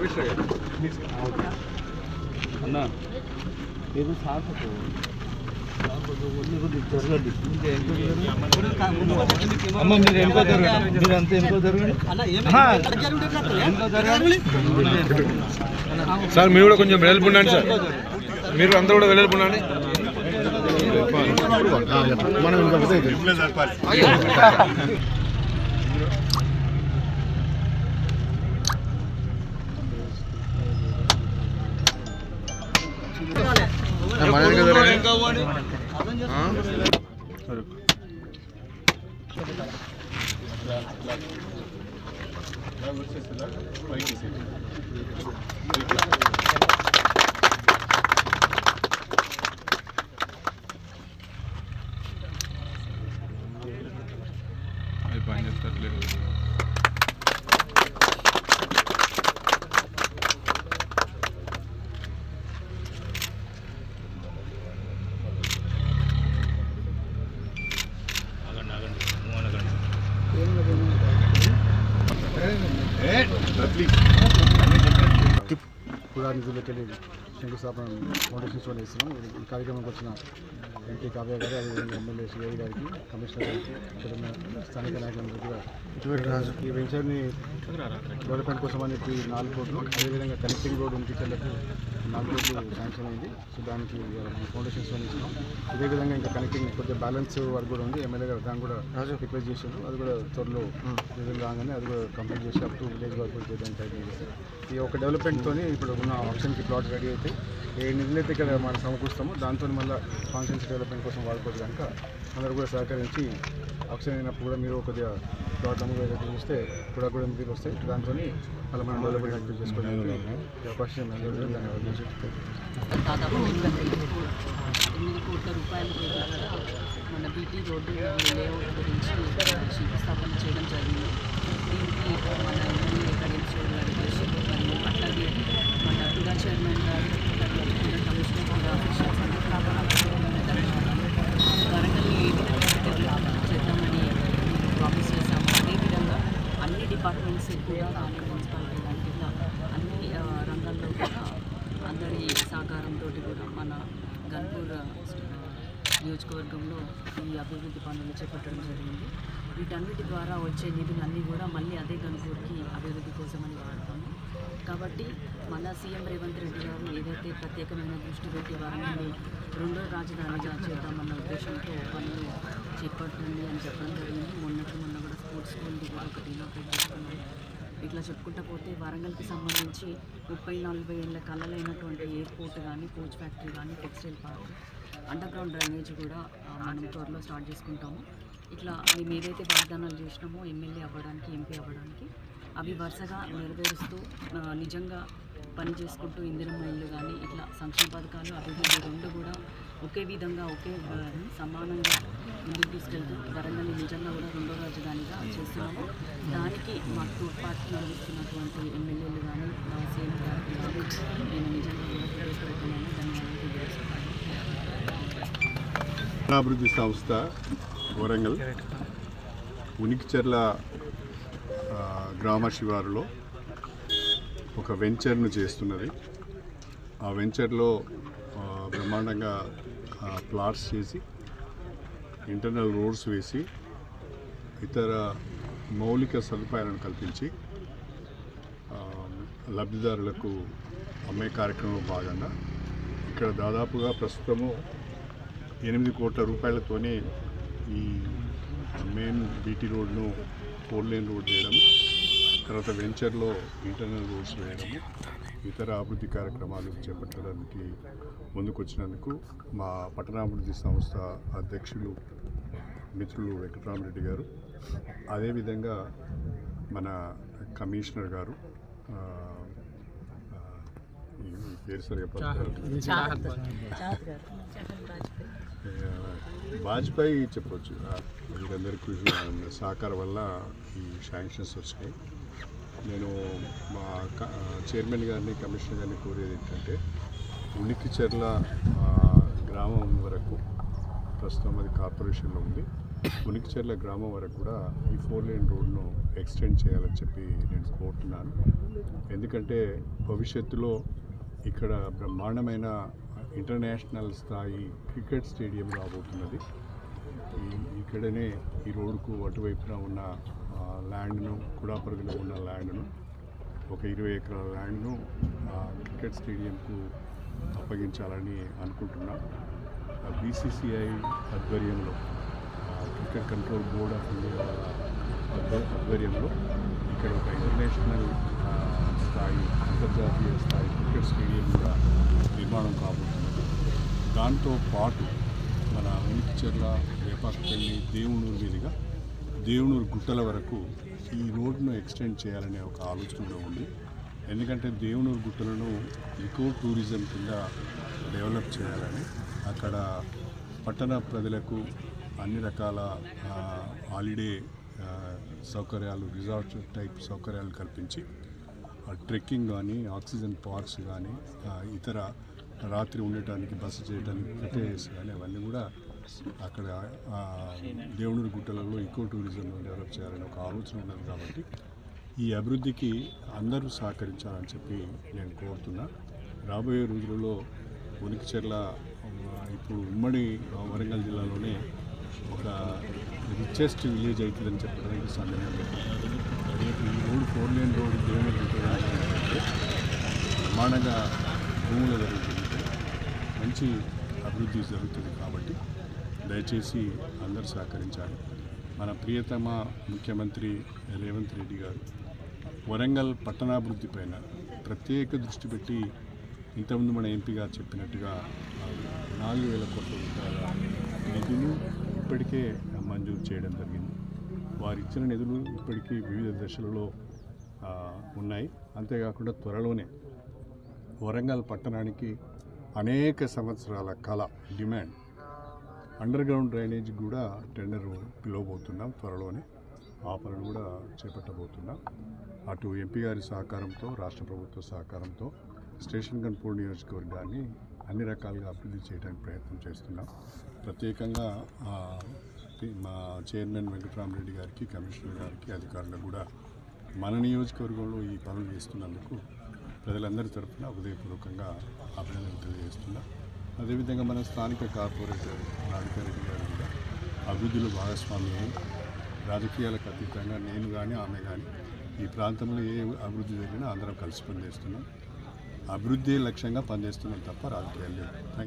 రామకృష్ణ గారు అన్న ఏదో సాకుతో అమ్మ మీరు ఎంకో జరగండి, మీరు అంతా ఎంకో జరగండి సార్. మీరు కూడా కొంచెం వెడల్పు ఉండండి సార్, మీరు అందరూ కూడా వెడల్పు ఉండండి. మనం పని చేస్తట్లేదు. కూడా నిధులకి శంకుస్థాపన ఫౌండేషన్ ఇస్తున్నాం. ఈ కార్యక్రమానికి వచ్చిన ఎంపీ కావ్య గారు, అదేవిధంగా ఎమ్మెల్యే సిఐ గారికి, కమిషనర్ గారికి, ఇక్కడ ఉన్న స్థానిక నాయకులందరూ కూడా ఈ వెంచర్ని డెవలప్మెంట్ కోసం అని చెప్పి 4 కోట్లు, అదేవిధంగా కనెక్టింగ్ రోడ్ ఉనికిచెర్లకు 4 కోట్లు శాంక్షన్ అయింది. సో దానికి ఫౌండేషన్స్ ఇస్తున్నాం. ఇదేవిధంగా ఇంకా కనెక్టింగ్ కొద్దిగా బ్యాలెన్స్ వర్క్ కూడా ఉంది. ఎమ్మెల్యే గారు దాన్ని కూడా రిక్వెస్ట్ చేశారు. అది కూడా త్వరలో నిధులు రాగానే అది కూడా కంప్లీట్ చేసి అప్ టు విలేజ్ వర్క్ కూడా చేయడానికి ప్రయత్నం చేస్తారు. ఈ ఒక డెవలప్మెంట్తో ఇప్పుడు ఉన్న ఆప్షన్కి ప్లాట్ రెడీ అయితే ఏ నిధులు అయితే ఇక్కడ మనం సమకూరుస్తామో దాంతో మళ్ళీ ఫంక్షన్స్ డెవలప్మెంట్ కోసం వాడుకోవచ్చు. కనుక అందరూ కూడా సహకరించి ఆప్షన్ అయినప్పుడు కూడా మీరు కొద్దిగా ప్లాట్ నెంబర్ చూస్తే కూడా నిధులు వస్తాయి. దాంతో మళ్ళీ మనం డెవలప్మెంట్ యాక్టివ్ చేసుకోవడానికి అవకాశం దాదాపు 8 కోట్ల రూపాయలు మన బీటీ రోడ్డు లేఅవుట్ గురించి శంకుస్థాపన చేయడం జరిగింది. దీనికి మన ఎమ్మెల్యే కడియం గారు చేసి మరియు అట్లాగే మన టుడా చైర్మన్ గారు, కమిషనర్ కూడా వరంగల్ ఏ విధంగా డెవలప్ చేద్దామని ప్రామిస్ చేశాము. అదేవిధంగా అన్ని డిపార్ట్మెంట్స్ కూడా కానీ మున్సిపాలిటీ కానీ ఇట్లా అన్ని రంగాల్లో కూడా అందరి సహకారంతో కూడా మన గన్పూర్ నియోజకవర్గంలో ఈ అభివృద్ధి పనులు చేపట్టడం జరిగింది. వీటన్నిటి ద్వారా వచ్చే నిధులన్నీ కూడా మళ్ళీ అదే గన్పూర్కి అభివృద్ధి కోసమని వాడతాము. కాబట్టి మన సీఎం రేవంత్ రెడ్డి గారు ఏదైతే ప్రత్యేకమైన దృష్టి పెట్టి వరంగల్ని 2వ రాజధానిగా చేద్దామన్న ఉద్దేశంతో పనులు చేపట్టండి అని చెప్పడం జరిగింది. మొన్న కూడా స్పోర్ట్స్ స్కూల్ది కూడా ఒకటి ఇనాగ్రేట్ చేసుకున్నాం. ఇట్లా చెప్పుకుంటా పోతే వరంగల్కి సంబంధించి 30-40 ఏళ్ళ కళలైనటువంటి ఎయిర్పోర్ట్ కానీ, కోచ్ ఫ్యాక్టరీ కానీ, textile park, under ground drainage కూడా మనం త్వరలో స్టార్ట్ చేసుకుంటాము. ఇట్లా మేము ఏదైతే వాగ్దానాలు చేసినామో ఎమ్మెల్యే అవ్వడానికి, ఎంపీ అవ్వడానికి అవి వరుసగా నెరవేరుస్తూ నిజంగా పని చేసుకుంటూ ఇందిరమ్మ ఇల్లు కానీ ఇట్లా సంక్షేమ పథకాలు, అభివృద్ధి 2 కూడా ఒకే విధంగా ఒకే సమానంగా ముందుకు తీసుకెళ్తూ వరంగల్ని నిజంగా కూడా 2వ రాజధానిగా చేస్తున్నాము. దానికి మాకు తోడ్పాటు అందిస్తున్నటువంటి ఎమ్మెల్యేలు కానీ, సీఎం గారికి కానీ నేను నిజంగా కూడా ప్రవేశపెడుతున్నాను. ధన్యవాదాలు. అభివృద్ధి సంస్థ వరంగల్ ఉనికిచెర్ల గ్రామ శివారులో ఒక వెంచర్ను చేస్తున్నది. ఆ వెంచర్లో బ్రహ్మాండంగా ప్లాట్స్ చేసి, ఇంటర్నల్ రోడ్స్ వేసి, ఇతర మౌలిక సదుపాయాలను కల్పించి లబ్ధిదారులకు అమ్మే కార్యక్రమంలో భాగంగా ఇక్కడ దాదాపుగా ప్రస్తుతము 8 కోట్ల రూపాయలతోనే ఈ మెయిన్ బీటీ రోడ్ను 4 లేన్ రోడ్ చేయడము, తర్వాత వెంచర్లో ఇంటర్నల్ రోడ్స్ వేయడము, ఇతర అభివృద్ధి కార్యక్రమాలు చేపట్టడానికి ముందుకొచ్చినందుకు మా పట్టణాభివృద్ధి సంస్థ అధ్యక్షులు మిత్రులు వెంకటరామరెడ్డి గారు, అదేవిధంగా మన కమిషనర్ గారు, పేరు సరిగా వాజ్పేయి చెప్పవచ్చు, వీరందరికీ సహకారం వల్ల ఈ శాంక్షన్స్ వచ్చినాయి. నేను మా చైర్మన్ గారిని, కమిషనర్ గారిని కోరేది ఏంటంటే, ఉనికిచెర్ల గ్రామం వరకు ప్రస్తుతం అది కార్పొరేషన్లో ఉంది. ఉనికిచెర్ల గ్రామం వరకు కూడా ఈ 4 లేన్ రోడ్ను ఎక్స్టెండ్ చేయాలని చెప్పి నేను కోరుతున్నాను. ఎందుకంటే భవిష్యత్తులో ఇక్కడ బ్రహ్మాండమైన ఇంటర్నేషనల్ స్థాయి క్రికెట్ స్టేడియం రాబోతున్నది. ఇక్కడనే ఈ రోడ్డుకు అటువైపున ఉన్న ల్యాండ్ను కుడాపరిధిలో ఉన్న ల్యాండ్ను ఒక 20 ఎకరాల ల్యాండ్ను క్రికెట్ స్టేడియంకు అప్పగించాలని అనుకుంటున్నాం. BCCI ఆధ్వర్యంలో cricket control board of India ఆధ్వర్యంలో ఇక్కడ ఒక ఇంటర్నేషనల్ స్థాయి అంతర్జాతీయ స్థాయి క్రికెట్ స్టేడియం కూడా నిర్మాణం కాబోతున్నది. దాంతో పాటు మన ఉనికిచెర్ల రేపాపల్లి దేవునూరు మీదుగా దేవునూరు గుట్టల వరకు ఈ రోడ్ను ఎక్స్టెండ్ చేయాలనే ఒక ఆలోచనలో ఉంది. ఎందుకంటే దేవునూరు గుట్టలను ఈకో టూరిజం కింద డెవలప్ చేయాలని అక్కడ పట్టణ ప్రజలకు అన్ని రకాల హాలిడే సౌకర్యాలు రిసార్ట్ టైప్ సౌకర్యాలు కల్పించి ట్రెక్కింగ్ కానీ ఆక్సిజన్ పార్క్స్ కానీ ఇతర రాత్రి ఉండటానికి బస చేయడానికి ఫెటేస్ కానీ అవన్నీ కూడా అక్కడ దేవునూరు గుట్టలలో ఈకో టూరిజం డెవలప్ చేయాలని ఒక ఆలోచన ఉన్నది. కాబట్టి ఈ అభివృద్ధికి అందరూ సహకరించాలని చెప్పి నేను కోరుతున్నా. రాబోయే రోజులలో ఉనికిచెర్ల ఇప్పుడు ఉమ్మడి వరంగల్ జిల్లాలోనే ఒక రిచెస్ట్ విలేజ్ అవుతుందని చెప్పడానికి సందేహం లేదు. రేపు ఈ రోడ్ 4 లేన్ రోడ్ దేవుని ప్రమాణంగా భూములు జరుగుతుంది, మంచి అభివృద్ధి జరుగుతుంది. కాబట్టి దయచేసి అందరూ సహకరించాలి. మన ప్రియతమ ముఖ్యమంత్రి రేవంత్ రెడ్డి గారు వరంగల్ పట్టణాభివృద్ధి పైన ప్రత్యేక దృష్టి పెట్టి ఇంతకుముందు మన ఎంపీ గారు చెప్పినట్టుగా 4,000 కోట్ల రూపాయల నిధులు ఇప్పటికే మంజూరు చేయడం జరిగింది. వారు ఇచ్చిన నిధులు ఇప్పటికీ వివిధ దశలలో ఉన్నాయి. అంతేకాకుండా త్వరలోనే వరంగల్ పట్టణానికి అనేక సంవత్సరాల కళ డిమాండ్ అండర్ గ్రౌండ్ డ్రైనేజ్ కూడా టెండర్ పిలవబోతున్నాం. త్వరలోనే ఆ పనులు కూడా చేపట్టబోతున్నాం. అటు ఎంపీ గారి సహకారంతో రాష్ట్ర ప్రభుత్వ సహకారంతో స్టేషన్ గన్పూర్ నియోజకవర్గాన్ని అన్ని రకాలుగా అభివృద్ధి చేయడానికి ప్రయత్నం చేస్తున్నాం. ప్రత్యేకంగా మా చైర్మన్ వెంకటరామరెడ్డి గారికి, కమిషనర్ గారికి, అధికారులకు కూడా మన నియోజకవర్గంలో ఈ పనులు చేస్తున్నందుకు ప్రజలందరి తరఫున హృదయపూర్వకంగా అభినందనలు తెలియజేస్తున్నా. అదేవిధంగా మన స్థానిక కార్పొరేటర్ రాధికారెడ్డి గారు కూడా అభివృద్ధిలో భాగస్వామి అయి రాజకీయాలకు అతీతంగా నేను కానీ ఆమె కానీ ఈ ప్రాంతంలో ఏ అభివృద్ధి జరిగినా అందరం కలిసి పనిచేస్తున్నాం. అభివృద్ధి లక్ష్యంగా పనిచేస్తున్నాం తప్ప రాజకీయాలు లేదు. Thank you.